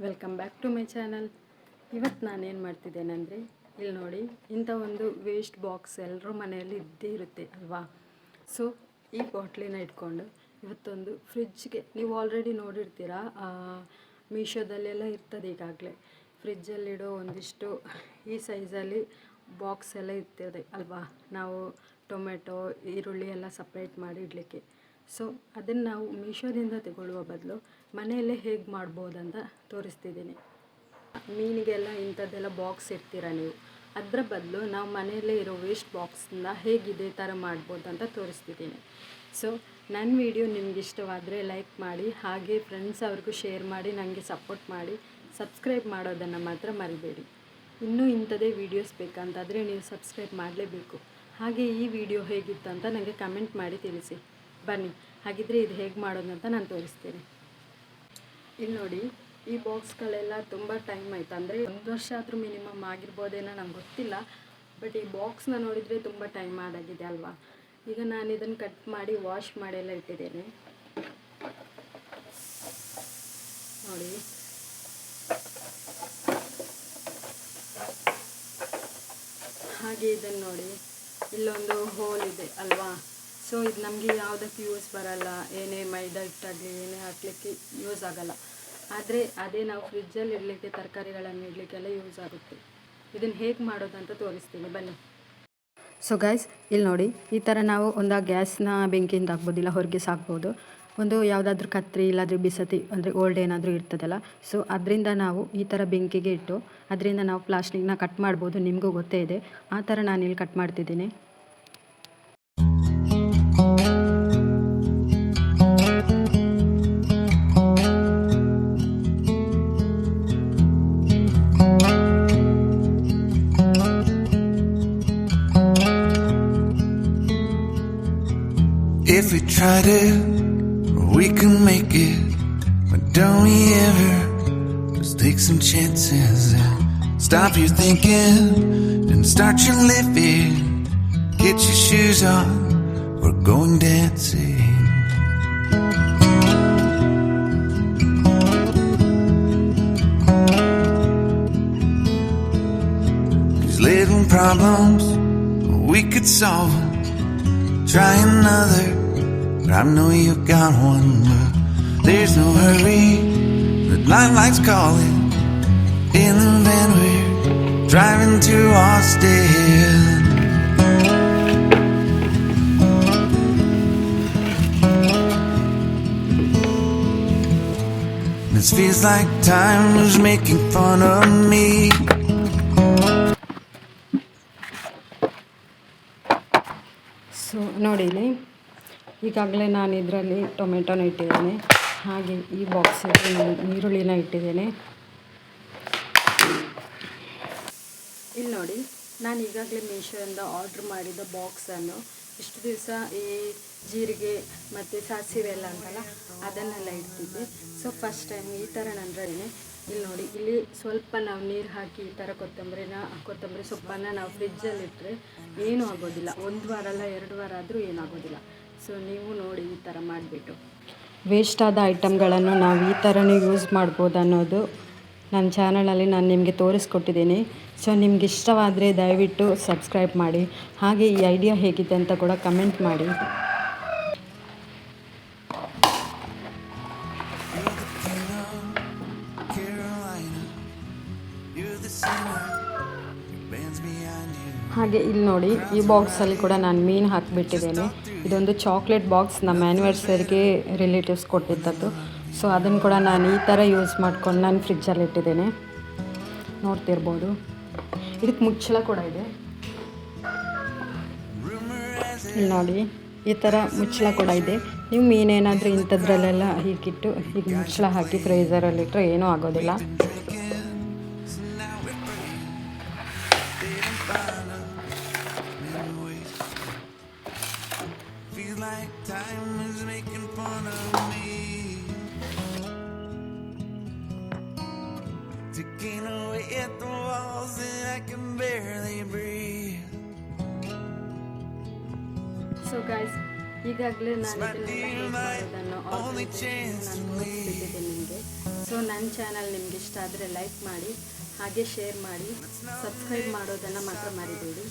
Welcome back to my channel. ಇವತ್ತು ನಾನೇನು ಮಾಡ್ತಿದ್ದೇನೆ ಅಂದರೆ, ಇಲ್ಲಿ ನೋಡಿ, ಇಂಥ ಒಂದು ವೇಸ್ಟ್ ಬಾಕ್ಸ್ ಎಲ್ಲರ ಮನೆಯಲ್ಲಿ ಇದ್ದೇ ಇರುತ್ತೆ ಅಲ್ವಾ. ಸೊ ಈ ಬಾಟ್ಲಿನ ಇಟ್ಕೊಂಡು ಇವತ್ತೊಂದು ಫ್ರಿಜ್ಗೆ, ನೀವು ಆಲ್ರೆಡಿ ನೋಡಿರ್ತೀರಾ, ಮೀಶೋದಲ್ಲೆಲ್ಲ ಇರ್ತದೆ ಈಗಾಗಲೇ. ಫ್ರಿಜ್ಜಲ್ಲಿಡೋ ಒಂದಿಷ್ಟು ಈ ಸೈಜಲ್ಲಿ ಬಾಕ್ಸ್ ಎಲ್ಲ ಇರ್ತದೆ ಅಲ್ವಾ, ನಾವು ಟೊಮೆಟೊ ಈರುಳ್ಳಿ ಎಲ್ಲ ಸಪ್ರೇಟ್ ಮಾಡಿ ಇಡಲಿಕ್ಕೆ. ಸೊ ಅದನ್ನು ನಾವು ಮೀಶೋದಿಂದ ತಗೊಳ್ಳುವ ಬದಲು ಮನೆಯಲ್ಲೇ ಹೇಗೆ ಮಾಡ್ಬೋದಂತ ತೋರಿಸ್ತಿದ್ದೀನಿ. ಮೀನಿಗೆಲ್ಲ ಇಂಥದ್ದೆಲ್ಲ ಬಾಕ್ಸ್ ಇಡ್ತೀರ ನೀವು, ಅದರ ಬದಲು ನಾವು ಮನೆಯಲ್ಲೇ ಇರೋ ವೇಸ್ಟ್ ಬಾಕ್ಸಿಂದ ಹೇಗೆ ಇದೇ ಥರ ಮಾಡ್ಬೋದಂತ ತೋರಿಸ್ತಿದ್ದೀನಿ. ಸೊ ನನ್ನ ವಿಡಿಯೋ ನಿಮ್ಗೆ ಇಷ್ಟವಾದರೆ ಲೈಕ್ ಮಾಡಿ, ಹಾಗೆ ಫ್ರೆಂಡ್ಸ್ ಅವ್ರಿಗೂ ಶೇರ್ ಮಾಡಿ, ನನಗೆ ಸಪೋರ್ಟ್ ಮಾಡಿ. ಸಬ್ಸ್ಕ್ರೈಬ್ ಮಾಡೋದನ್ನು ಮಾತ್ರ ಮರಿಬೇಡಿ. ಇನ್ನೂ ಇಂಥದೇ ವೀಡಿಯೋಸ್ ಬೇಕಂತಾದರೆ ನೀವು ಸಬ್ಸ್ಕ್ರೈಬ್ ಮಾಡಲೇಬೇಕು. ಹಾಗೆ ಈ ವಿಡಿಯೋ ಹೇಗಿತ್ತು ಅಂತ ನನಗೆ ಕಮೆಂಟ್ ಮಾಡಿ ತಿಳಿಸಿ. ಬನ್ನಿ, ಹಾಗಿದ್ರೆ ಇದು ಹೇಗೆ ಮಾಡೋದಂತ ನಾನು ತೋರಿಸ್ತೀನಿ. ಇಲ್ಲಿ ನೋಡಿ, ಈ ಬಾಕ್ಸ್ಗಳೆಲ್ಲ ತುಂಬ ಟೈಮ್ ಆಯಿತು, ಅಂದರೆ 1 ವರ್ಷ ಆದರೂ ಮಿನಿಮಮ್ ಆಗಿರ್ಬೋದೇನೋ, ನಂಗೆ ಗೊತ್ತಿಲ್ಲ. ಬಟ್ ಈ ಬಾಕ್ಸ್ನ ನೋಡಿದರೆ ತುಂಬ ಟೈಮ್ ಆಗಿದೆ ಅಲ್ವಾ. ಈಗ ನಾನು ಇದನ್ನು ಕಟ್ ಮಾಡಿ ವಾಶ್ ಮಾಡಿಯೆಲ್ಲ ಇಟ್ಟಿದ್ದೇನೆ ನೋಡಿ. ಹಾಗೆ ಇದನ್ನು ನೋಡಿ, ಇಲ್ಲೊಂದು ಹೋಲ್ ಇದೆ ಅಲ್ವಾ. ಸೊ ಇದು ನಮಗೆ ಯಾವುದಕ್ಕೆ ಯೂಸ್ ಬರಲ್ಲ, ಏನೇ ಮೈದಾ ಹಿಟ್ಟಾಗಲಿ ಏನೇ ಹಾಕಲಿಕ್ಕೆ ಯೂಸ್ ಆಗೋಲ್ಲ. ಆದರೆ ಅದೇ ನಾವು ಫ್ರಿಜ್ಜಲ್ಲಿ ಇಡಲಿಕ್ಕೆ, ತರಕಾರಿಗಳನ್ನು ಇಡಲಿಕ್ಕೆಲ್ಲ ಯೂಸ್ ಆಗುತ್ತೆ. ಇದನ್ನು ಹೇಗೆ ಮಾಡೋದಂತ ತೋರಿಸ್ತೀನಿ, ಬನ್ನಿ. ಸೊ ಗೈಸ್, ಇಲ್ಲಿ ನೋಡಿ, ಈ ಥರ ನಾವು ಒಂದು ಗ್ಯಾಸ್ನ ಬೆಂಕಿಯಿಂದ ಹಾಕ್ಬೋದಿಲ್ಲ, ಹೊರಗೆ ಸಾಕ್ಬೋದು. ಒಂದು ಯಾವುದಾದ್ರೂ ಕತ್ರಿ ಇಲ್ಲಾಂದರೆ ಬಿಸತಿ, ಅಂದರೆ ಓಲ್ಡ್ ಏನಾದರೂ ಇರ್ತದಲ್ಲ, ಸೊ ಅದರಿಂದ ನಾವು ಈ ಥರ ಬೆಂಕಿಗೆ ಇಟ್ಟು ಅದರಿಂದ ನಾವು ಪ್ಲಾಸ್ಟಿಕ್ನ ಕಟ್ ಮಾಡ್ಬೋದು. ನಿಮಗೂ ಗೊತ್ತೇ ಇದೆ, ಆ ಥರ ನಾನಿಲ್ಲಿ ಕಟ್ ಮಾಡ್ತಿದ್ದೀನಿ. If we tried it, we can make it. But don't we ever just take some chances and stop your thinking and start your living. Get your shoes on, we're going dancing. 'Cause little problems, we could solve them. Try another, but I know you got one. But there's no hurry, the light's calling. In the van we're driving to Austin. This feels like time was making fun of me. So ನೋಡಿ, ಇಲ್ಲಿ ಈಗಾಗಲೇ ನಾನು ಇದರಲ್ಲಿ ಟೊಮೆಟೊನ ಇಟ್ಟಿದ್ದೇನೆ, ಹಾಗೆ ಈ ಬಾಕ್ಸಲ್ಲಿ ಈರುಳ್ಳಿನ ಇಟ್ಟಿದ್ದೇನೆ. ಇಲ್ಲಿ ನೋಡಿ, ನಾನು ಈಗಾಗಲೇ ಮೀಶೋಯಿಂದ ಆರ್ಡ್ರ್ ಮಾಡಿದ ಬಾಕ್ಸನ್ನು ಇಷ್ಟು ದಿವಸ ಈ ಜೀರಿಗೆ ಮತ್ತು ಸಾಸಿವೆ ಎಲ್ಲ ಅಂತಲ್ಲ, ಅದನ್ನೆಲ್ಲ ಇಡ್ತಿದ್ದೆ. ಸೊ ಫಸ್ಟ್ ಟೈಮ್ ಈ ಥರ ನಾನು ರೆಡಿನೇ. ಇಲ್ಲಿ ನೋಡಿ, ಇಲ್ಲಿ ಸ್ವಲ್ಪ ನಾವು ನೀರು ಹಾಕಿ ಈ ಥರ ಕೊತ್ತಂಬರಿ ಸೊಪ್ಪನ್ನು ನಾವು ಫ್ರಿಜ್ಜಲ್ಲಿ ಇಟ್ಟರೆ ಏನೂ ಆಗೋದಿಲ್ಲ. 1 ವಾರ ಅಲ್ಲ 2 ವಾರ ಆದರೂ ಏನಾಗೋದಿಲ್ಲ. ಸೊ ನೀವು ನೋಡಿ, ಈ ಥರ ಮಾಡಿಬಿಟ್ಟು ವೇಸ್ಟ್ ಆದ ಐಟಮ್ಗಳನ್ನು ನಾವು ಈ ಥರನೇ ಯೂಸ್ ಮಾಡ್ಬೋದು ಅನ್ನೋದು ನನ್ನ ಚಾನಲಲ್ಲಿ ನಾನು ನಿಮಗೆ ತೋರಿಸ್ಕೊಟ್ಟಿದ್ದೀನಿ. ಸೊ ನಿಮ್ಗೆ ಇಷ್ಟವಾದರೆ ದಯವಿಟ್ಟು ಸಬ್ಸ್ಕ್ರೈಬ್ ಮಾಡಿ, ಹಾಗೆ ಈ ಐಡಿಯಾ ಹೇಗಿದೆ ಅಂತ ಕೂಡ ಕಮೆಂಟ್ ಮಾಡಿ. ಹಾಗೆ ಇಲ್ಲಿ ನೋಡಿ, ಈ ಬಾಕ್ಸಲ್ಲಿ ಕೂಡ ನಾನು ಮೀನು ಹಾಕಿಬಿಟ್ಟಿದ್ದೇನೆ. ಇದೊಂದು ಚಾಕ್ಲೇಟ್ ಬಾಕ್ಸ್, ನಮ್ಮ ಆ್ಯನಿವರ್ಸರಿಗೆ ರಿಲೇಟಿವ್ಸ್ ಕೊಟ್ಟಿದ್ದದ್ದು. ಸೊ ಅದನ್ನು ಕೂಡ ನಾನು ಈ ಥರ ಯೂಸ್ ಮಾಡ್ಕೊಂಡು ನಾನು ಫ್ರಿಜ್ಜಲ್ಲಿ ಇಟ್ಟಿದ್ದೇನೆ, ನೋಡ್ತಿರ್ಬೋದು. ಇದಕ್ಕೆ ಮುಚ್ಚಳ ಕೂಡ ಇದೆ. ಇಲ್ಲಿ ನೋಡಿ, ಈ ಥರ ಮುಚ್ಚಳ ಕೂಡ ಇದೆ. ನೀವು ಮೀನೇನಾದರೂ ಇಂಥದ್ರಲ್ಲೆಲ್ಲ ಹೀಗಿಟ್ಟು ಹೀಗೆ ಮುಚ್ಚಳ ಹಾಕಿ ಫ್ರೀಝರಲ್ಲಿಟ್ಟರೆ ಏನೂ ಆಗೋದಿಲ್ಲ. Like time is making fun of me, taking away at the walls and I can barely breathe. So guys, ಈಗಾಗಲೇ ನಾನು ಇದನ್ನೆಲ್ಲ ಹೇಗೆ ಮಾಡೋದನ್ನು ಆರ್ಡರ್ ನಾನು ತೋರಿಸ್ಬಿಟ್ಟಿದ್ದೆ ನಿಮಗೆ. ಸೊ ನನ್ನ ಚಾನಲ್ ನಿಮ್ಗೆ ಇಷ್ಟ ಆದರೆ ಲೈಕ್ ಮಾಡಿ, ಹಾಗೆ ಶೇರ್ ಮಾಡಿ, ಸಬ್ಸ್ಕ್ರೈಬ್ ಮಾಡೋದನ್ನು ಮಾತ್ರ ಮರಿಬೇಡಿ.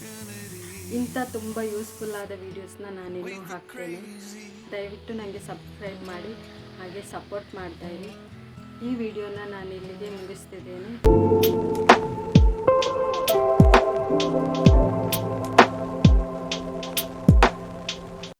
ಇಂಥ ತುಂಬ ಯೂಸ್ಫುಲ್ ಆದ ವೀಡಿಯೋಸ್ನ ನಾನಿನ್ನೂ ಹಾಕ್ತೇನೆ. ದಯವಿಟ್ಟು ನನಗೆ ಸಬ್ಸ್ಕ್ರೈಬ್ ಮಾಡಿ ಹಾಗೆ ಸಪೋರ್ಟ್ ಮಾಡ್ತಾಯಿರಿ. ಈ ವಿಡಿಯೋನ ನಾನು ಇಲ್ಲಿಗೆ ಮುಗಿಸ್ತಿದ್ದೇನೆ.